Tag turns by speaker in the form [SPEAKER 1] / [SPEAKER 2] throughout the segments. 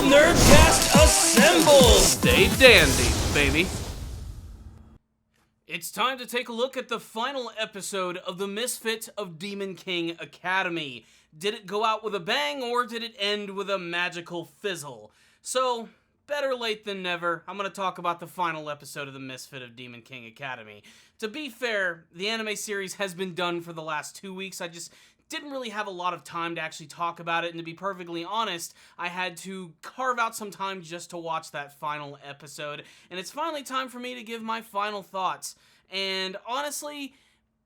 [SPEAKER 1] Nerdcast assemble!
[SPEAKER 2] Stay dandy, baby.
[SPEAKER 1] It's time to take a look at the final episode of the Misfit of Demon King Academy. Did it go out with a bang, or did it end with a magical fizzle? So, better late than never, I'm going to talk about the final episode of the Misfit of Demon King Academy. To be fair, the anime series has been done for the last 2 weeks. I just didn't really have a lot of time to actually talk about it, and to be perfectly honest, I had to carve out some time just to watch that final episode, and it's finally time for me to give my final thoughts. And honestly,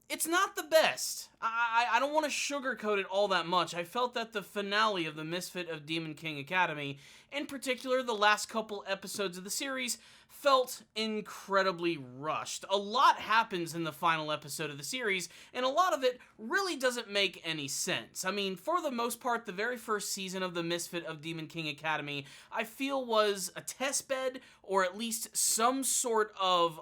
[SPEAKER 1] it's not the best. I don't want to sugarcoat it all that much. I felt that the finale of the Misfit of Demon King Academy, in particular the last couple episodes of the series, felt incredibly rushed. A lot happens in the final episode of the series, and a lot of it really doesn't make any sense. I mean, for the most part, the very first season of the Misfit of Demon King Academy, I feel was a test bed, or at least some sort of,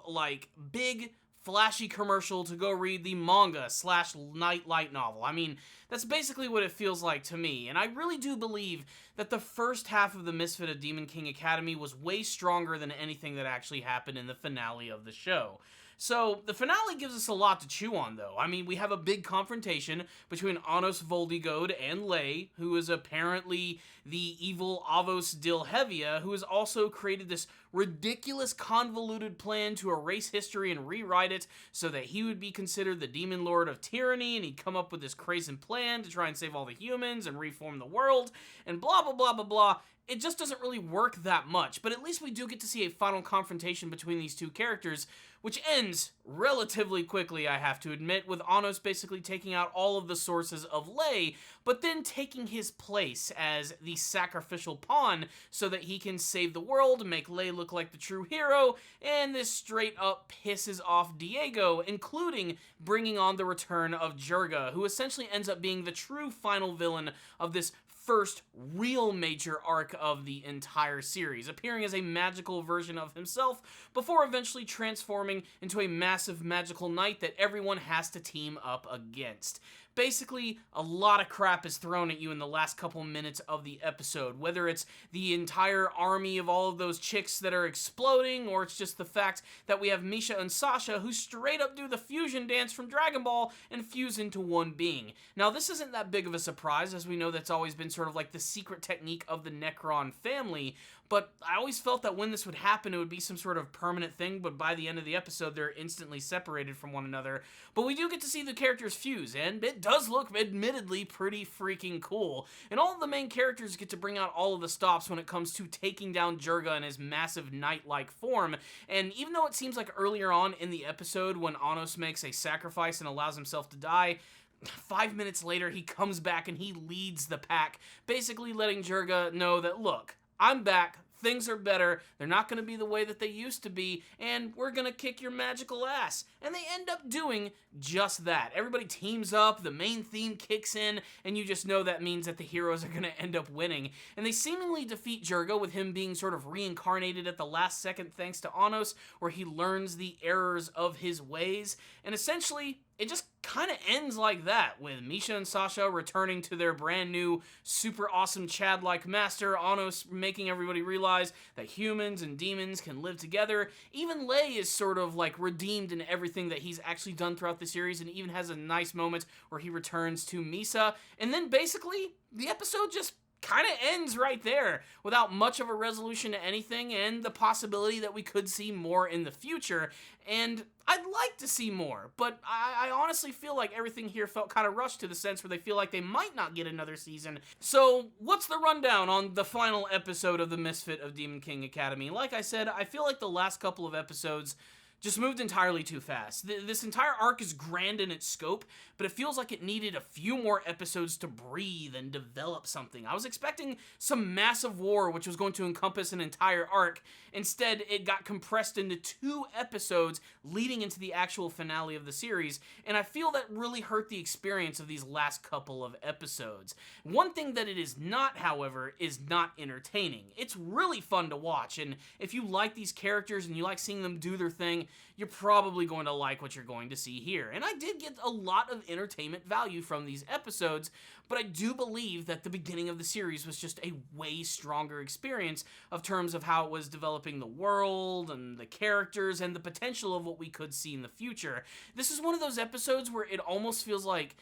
[SPEAKER 1] big flashy commercial to go read the manga / light novel. I mean, that's basically what it feels like to me, and I really do believe that the first half of the Misfit of Demon King Academy was way stronger than anything that actually happened in the finale of the show. So, the finale gives us a lot to chew on, though. I mean, we have a big confrontation between Anos Voldigode and Lei, who is apparently the evil Avos Dilhevia, who has also created this ridiculous, convoluted plan to erase history and rewrite it so that he would be considered the Demon Lord of Tyranny, and he'd come up with this crazy plan to try and save all the humans and reform the world, and blah, blah, blah, blah, blah. It just doesn't really work that much, but at least we do get to see a final confrontation between these two characters, which ends relatively quickly, I have to admit, with Anos basically taking out all of the sources of Lei, but then taking his place as the sacrificial pawn so that he can save the world, make Lei look like the true hero, and this straight up pisses off Diego, including bringing on the return of Jurga, who essentially ends up being the true final villain of this first real major arc of the entire series, appearing as a magical version of himself before eventually transforming into a massive magical knight that everyone has to team up against. Basically, a lot of crap is thrown at you in the last couple minutes of the episode, whether it's the entire army of all of those chicks that are exploding, or it's just the fact that we have Misha and Sasha who straight up do the fusion dance from Dragon Ball and fuse into one being. Now, this isn't that big of a surprise, as we know that's always been sort of like the secret technique of the Necron family, but I always felt that when this would happen, it would be some sort of permanent thing, but by the end of the episode, they're instantly separated from one another. But we do get to see the characters fuse, and it does look admittedly pretty freaking cool. And all of the main characters get to bring out all of the stops when it comes to taking down Jurga in his massive knight-like form. And even though it seems like earlier on in the episode when Anos makes a sacrifice and allows himself to die, 5 minutes later he comes back and he leads the pack, basically letting Jurga know that, look, I'm back, things are better, they're not going to be the way that they used to be, and we're going to kick your magical ass. And they end up doing just that. Everybody teams up, the main theme kicks in, and you just know that means that the heroes are going to end up winning. And they seemingly defeat Jurga, with him being sort of reincarnated at the last second thanks to Anos, where he learns the errors of his ways, and essentially it just kind of ends like that, with Misha and Sasha returning to their brand new, super awesome Chad-like master, Anos making everybody realize that humans and demons can live together. Even Lei is sort of like redeemed in everything that he's actually done throughout the series, and even has a nice moment where he returns to Misa, and then basically the episode just kind of ends right there without much of a resolution to anything, and the possibility that we could see more in the future. And I'd like to see more, but I honestly feel like everything here felt kind of rushed, to the sense where they feel like they might not get another season. So what's the rundown on the final episode of the Misfit of Demon King Academy? Like I said, I feel like the last couple of episodes just moved entirely too fast. This entire arc is grand in its scope, but it feels like it needed a few more episodes to breathe and develop something. I was expecting some massive war which was going to encompass an entire arc. Instead, it got compressed into 2 episodes leading into the actual finale of the series, and I feel that really hurt the experience of these last couple of episodes. One thing that it is not, however, is not entertaining. It's really fun to watch, and if you like these characters and you like seeing them do their thing, anything, you're probably going to like what you're going to see here. And I did get a lot of entertainment value from these episodes, but I do believe that the beginning of the series was just a way stronger experience of terms of how it was developing the world and the characters and the potential of what we could see in the future. This is one of those episodes where it almost feels like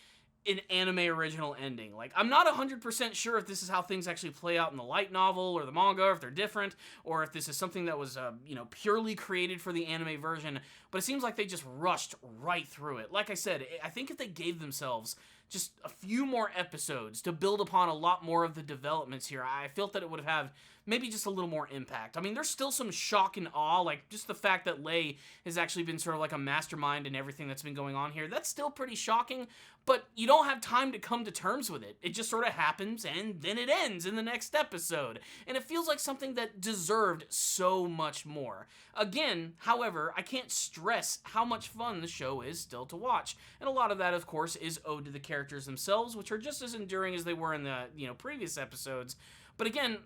[SPEAKER 1] an anime original ending. Like, I'm not 100% sure if this is how things actually play out in the light novel or the manga, or if they're different, or if this is something that was, purely created for the anime version, but it seems like they just rushed right through it. Like I said, I think if they gave themselves just a few more episodes to build upon a lot more of the developments here, I felt that it would have maybe just a little more impact. I mean, there's still some shock and awe, like just the fact that Lei has actually been sort of like a mastermind in everything that's been going on here. That's still pretty shocking, but you don't have time to come to terms with it. It just sort of happens, and then it ends in the next episode. And it feels like something that deserved so much more. Again, however, I can't stress how much fun the show is still to watch. And a lot of that, of course, is owed to the characters themselves, which are just as enduring as they were in the, previous episodes. But again,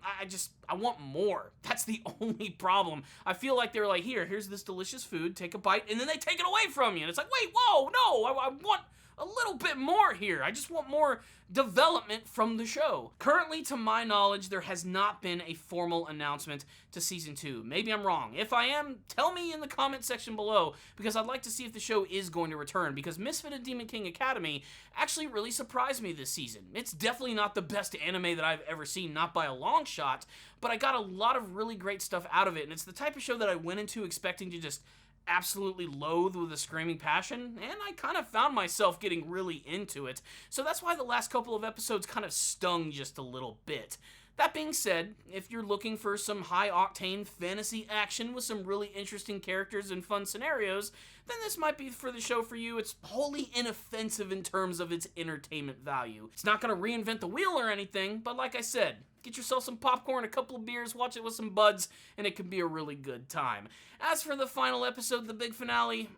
[SPEAKER 1] I want more. That's the only problem. I feel like they're like, here's this delicious food, take a bite, and then they take it away from you. And it's like, wait, whoa, no, I want a little bit more here. I just want more development from the show. Currently, to my knowledge, there has not been a formal announcement to Season 2. Maybe I'm wrong. If I am, tell me in the comment section below, because I'd like to see if the show is going to return, because Misfit of Demon King Academy actually really surprised me this season. It's definitely not the best anime that I've ever seen, not by a long shot, but I got a lot of really great stuff out of it, and it's the type of show that I went into expecting to just absolutely loathe with a screaming passion, and I kind of found myself getting really into it. So that's why the last couple of episodes kind of stung just a little bit. That being said, if you're looking for some high-octane fantasy action with some really interesting characters and fun scenarios, then this might be the show for you. It's wholly inoffensive in terms of its entertainment value. It's not going to reinvent the wheel or anything, but like I said, get yourself some popcorn, a couple of beers, watch it with some buds, and it can be a really good time. As for the final episode, the big finale,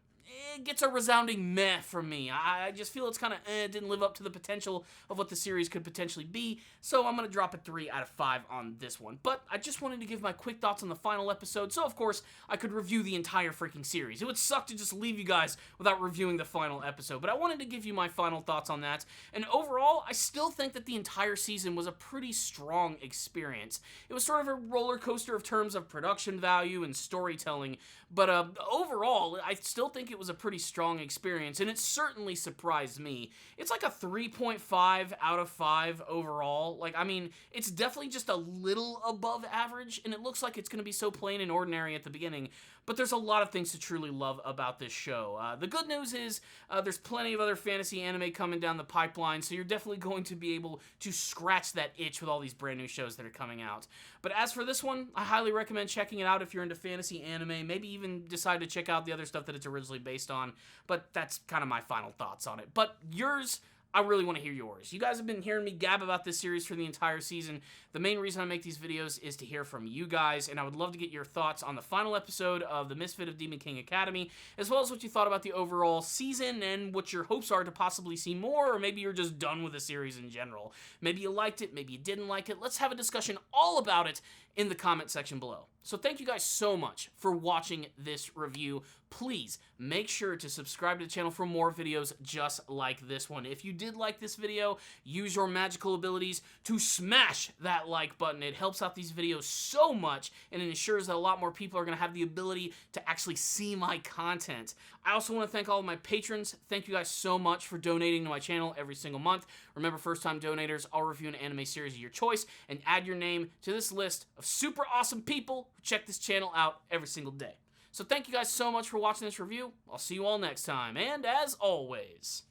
[SPEAKER 1] it gets a resounding meh from me. I just feel it's kind of didn't live up to the potential of what the series could potentially be, so I'm going to drop a 3 out of 5 on this one. But I just wanted to give my quick thoughts on the final episode, so of course I could review the entire freaking series. It would suck to just leave you guys without reviewing the final episode, but I wanted to give you my final thoughts on that. And overall, I still think that the entire season was a pretty strong experience. It was sort of a roller coaster of terms of production value and storytelling, but overall, I still think it was a pretty strong experience, and it certainly surprised me. It's like a 3.5 out of 5 overall. Like, I mean, it's definitely just a little above average, and it looks like it's going to be so plain and ordinary at the beginning, but there's a lot of things to truly love about this show. The good news is there's plenty of other fantasy anime coming down the pipeline, so you're definitely going to be able to scratch that itch with all these brand new shows that are coming out. But as for this one, I highly recommend checking it out if you're into fantasy anime. Maybe even decide to check out the other stuff that it's originally based on, but that's kind of my final thoughts on it. But yours, I really want to hear yours. You guys have been hearing me gab about this series for the entire season. The main reason I make these videos is to hear from you guys, and I would love to get your thoughts on the final episode of The Misfit of Demon King Academy, as well as what you thought about the overall season and what your hopes are to possibly see more, or maybe you're just done with the series in general. Maybe you liked it, maybe you didn't like it. Let's have a discussion all about it in the comment section below. So thank you guys so much for watching this review. Please make sure to subscribe to the channel for more videos just like this one. If you did like this video, use your magical abilities to smash that like button. It helps out these videos so much, and it ensures that a lot more people are going to have the ability to actually see my content. I also want to thank all of my patrons. Thank you guys so much for donating to my channel every single month. Remember, first-time donators, I'll review an anime series of your choice and add your name to this list of super awesome people who check this channel out every single day. So thank you guys so much for watching this review. I'll see you all next time. And as always,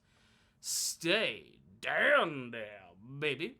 [SPEAKER 1] stay down there, baby.